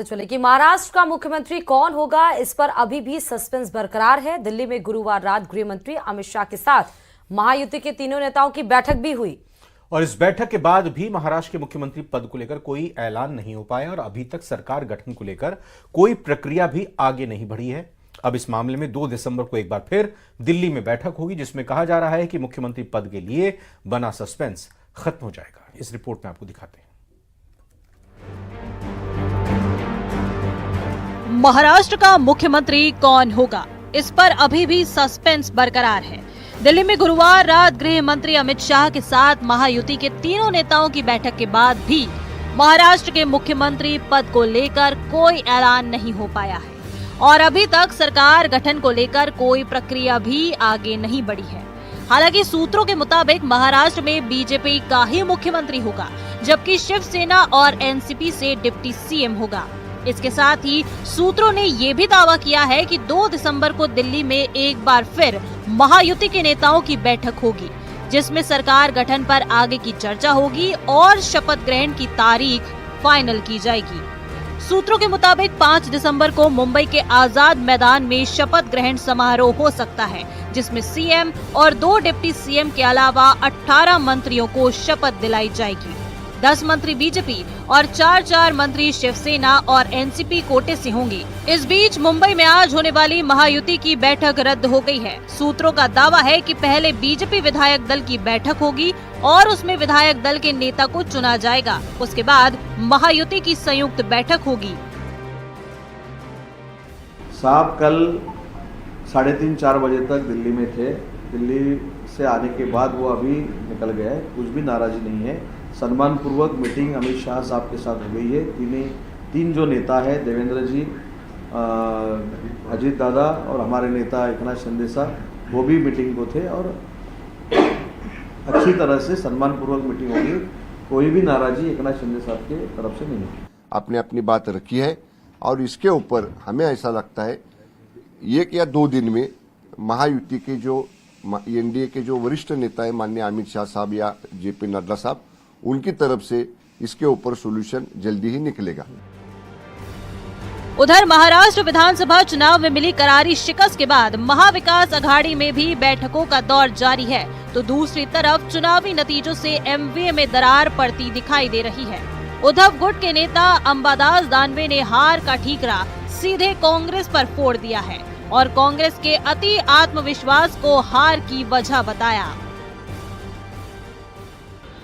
चले कि महाराष्ट्र का मुख्यमंत्री कौन होगा, इस पर अभी भी सस्पेंस बरकरार है। दिल्ली में गुरुवार रात गृह मंत्री अमित शाह के साथ महायुति के तीनों नेताओं की बैठक भी हुई और इस बैठक के बाद भी महाराष्ट्र के मुख्यमंत्री पद को लेकर कोई ऐलान नहीं हो पाया और अभी तक सरकार गठन को लेकर कोई प्रक्रिया भी आगे नहीं बढ़ी है। अब इस मामले में 2 दिसंबर को एक बार फिर दिल्ली में बैठक होगी, जिसमें कहा जा रहा है कि मुख्यमंत्री पद के लिए बना सस्पेंस खत्म हो जाएगा। इस रिपोर्ट में आपको दिखाते हैं। महाराष्ट्र का मुख्यमंत्री कौन होगा, इस पर अभी भी सस्पेंस बरकरार है। दिल्ली में गुरुवार रात गृह मंत्री अमित शाह के साथ महायुति के तीनों नेताओं की बैठक के बाद भी महाराष्ट्र के मुख्यमंत्री पद को लेकर कोई ऐलान नहीं हो पाया है और अभी तक सरकार गठन को लेकर कोई प्रक्रिया भी आगे नहीं बढ़ी है। हालांकि सूत्रों के मुताबिक महाराष्ट्र में बीजेपी का ही मुख्यमंत्री होगा, जबकि शिवसेना और एनसीपी से डिप्टी सीएम होगा। इसके साथ ही सूत्रों ने ये भी दावा किया है कि 2 दिसंबर को दिल्ली में एक बार फिर महायुति के नेताओं की बैठक होगी, जिसमें सरकार गठन पर आगे की चर्चा होगी और शपथ ग्रहण की तारीख फाइनल की जाएगी। सूत्रों के मुताबिक 5 दिसंबर को मुंबई के आजाद मैदान में शपथ ग्रहण समारोह हो सकता है, जिसमें सीएम और 2 डिप्टी सीएम के अलावा 18 मंत्रियों को शपथ दिलाई जाएगी। 10 मंत्री बीजेपी और 4 मंत्री शिवसेना और एनसीपी कोटे से होंगे। इस बीच मुंबई में आज होने वाली महायुति की बैठक रद्द हो गई है। सूत्रों का दावा है कि पहले बीजेपी विधायक दल की बैठक होगी और उसमें विधायक दल के नेता को चुना जाएगा। उसके बाद महायुति की संयुक्त बैठक होगी। साहब कल 3:30-4 बजे तक दिल्ली में थे। दिल्ली से आने के बाद वो अभी निकल गए, कुछ भी नाराजी नहीं है। सम्मान पूर्वक मीटिंग अमित शाह साहब के साथ हो गई है। तीन जो नेता है, देवेंद्र जी, अजीत दादा और हमारे नेता एकनाथ शिंदे साहब, वो भी मीटिंग को थे और अच्छी तरह से सम्मान पूर्वक मीटिंग होगी। कोई भी नाराजी एकनाथ शिंदे साहब के तरफ से नहीं है। आपने अपनी बात रखी है और इसके ऊपर हमें ऐसा लगता है 1 या 2 दिन में महायुति के जो एनडीए के जो वरिष्ठ नेता है माननीय अमित शाह साहब या जेपी नड्डा साहब, उनकी तरफ से इसके ऊपर सॉल्यूशन जल्दी ही निकलेगा। उधर महाराष्ट्र विधानसभा चुनाव में मिली करारी शिकस्त के बाद महाविकास अघाड़ी में भी बैठकों का दौर जारी है, तो दूसरी तरफ चुनावी नतीजों से एमवीए में दरार पड़ती दिखाई दे रही है। उद्धव गुट के नेता अंबादास दानवे ने हार का ठीकरा सीधे कांग्रेस पर फोड़ दिया है और कांग्रेस के अति आत्मविश्वास को हार की वजह बताया।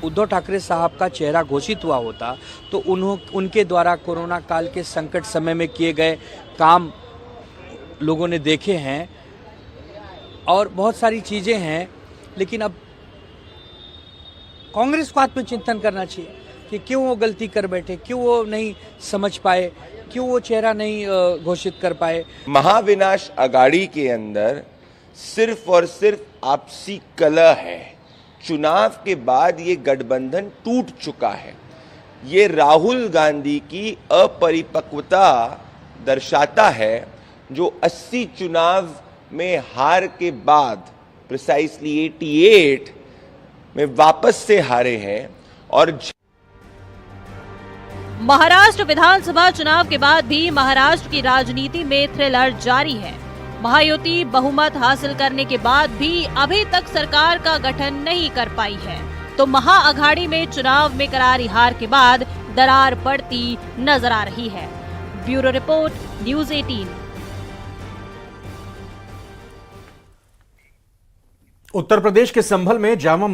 उद्धव ठाकरे साहब का चेहरा घोषित हुआ होता तो उनके द्वारा कोरोना काल के संकट समय में किए गए काम लोगों ने देखे हैं और बहुत सारी चीजें हैं, लेकिन अब कांग्रेस को आत्मचिंतन करना चाहिए कि क्यों वो गलती कर बैठे, क्यों वो नहीं समझ पाए, क्यों वो चेहरा नहीं घोषित कर पाए। महाविनाश अघाड़ी के अंदर सिर्फ और सिर्फ आपसी कलह है। चुनाव के बाद ये गठबंधन टूट चुका है। ये राहुल गांधी की अपरिपक्वता दर्शाता है, जो 80 चुनाव में हार के बाद प्रिसाइसली 88 में वापस से हारे हैं। और महाराष्ट्र विधानसभा चुनाव के बाद भी महाराष्ट्र की राजनीति में थ्रिलर जारी है। महायुति बहुमत हासिल करने के बाद भी अभी तक सरकार का गठन नहीं कर पाई है, तो महाअघाड़ी में चुनाव में करारी हार के बाद दरार पड़ती नजर आ रही है। Bureau report, news 18। Uttar Pradesh के संभल में जामा